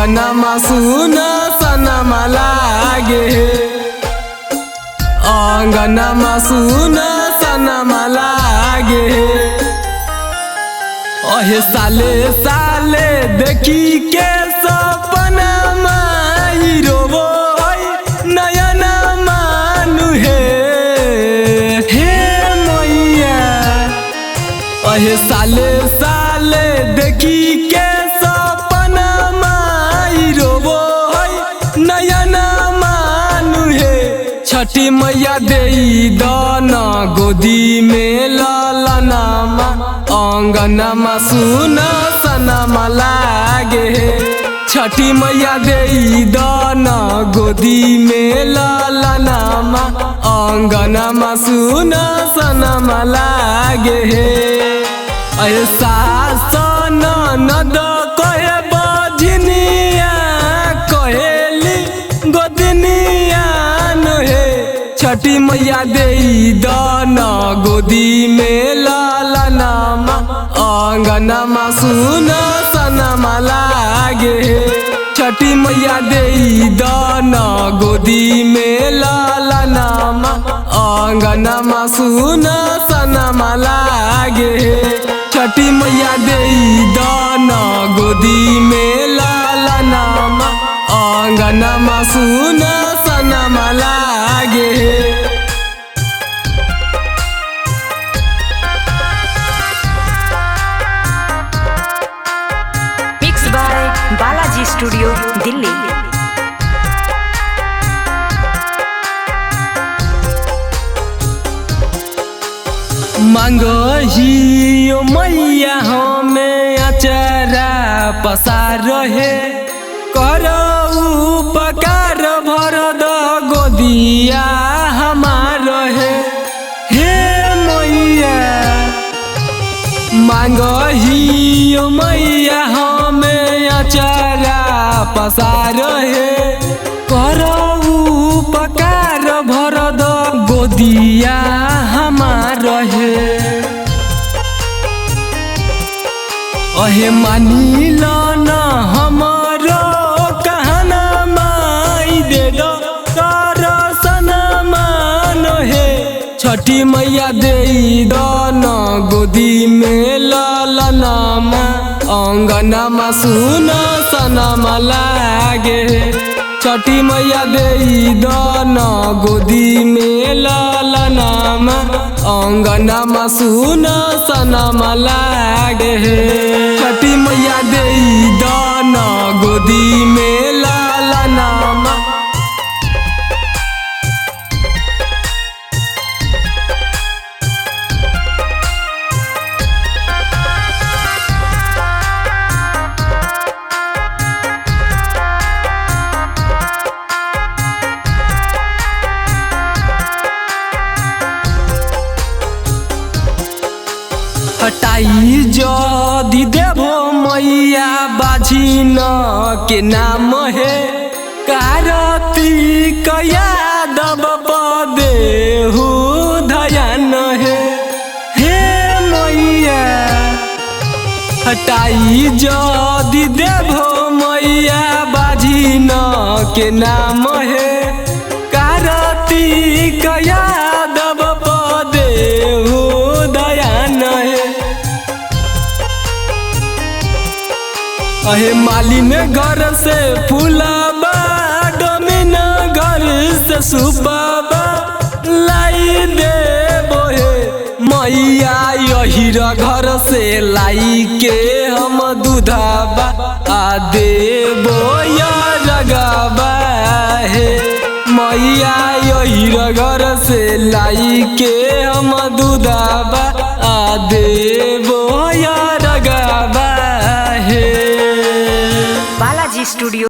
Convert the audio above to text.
अंगनमा सुन सनमा लागे, अंगनमा सुन सनमा लागे। अहे साले साले देखी के सपना माई रोबो नयन मानु हे मैया। अहे साले साले देखी के सपना माई रोबो नयन मानु हे। छठी मैया देई दाना गोदी में लालनमा, अंगनमा सुन सनमा लागे। छठी मैया देई दाना गोदी में लालनमा, अंगनमा सुन सनमा लागे। ऐसा ननद कहे बजनिया कहेली गोदनिया हे। छठी मैया देई दाना गोदी में लालनमा, अंगनमा सुन सनमा लागे। छठी मैया देई दाना गोदी में लालनमा, अंगनमा सुन सनमा लागे। छठी मैया देई दाना गोदी में लालनमा, अंगनमा सुन सनमा लागे। Mix by Balaji studio Delhi. मांगही मैया हमें अचारा पसार रहे, करऊ पकार भर द गोदिया हमार रहे हे मैया। मांगही मैया हमें अचारा पसार रहे, करऊ पकार भर द गोदिया हमार रहे। अहे मानी न हमारो कहना माई दे दो दर्शन मान हे। छठी मैया देई दाना गोदी में लालनमा, अंगनमा सुन सनमा लागे। छठी मैया देई दाना गोदी में लालनमा, अंगनमा सुन सनमा लागे। छठी मैया देई दाना गोदी में लालनमा। हटाई जदि देवो मैया बाझिन के नाम है, कार्तिक यादव पदेहु धयान है हे मैया। हटाई जदि देवो मैया बाझिन के नाम है, कार्तिक यादव पदेहु धयान है। अहे मालिन घर से फूलाबा, डोमिन घर से सुबाबा लाई देबो हे मैया। यही घर से लाई के हम दूधाबा आ देबो या रगाबा हे मैया। यही घर से लाई के हम दूधाबा आ देबो या रगाबा हे। बालाजी स्टूडियो।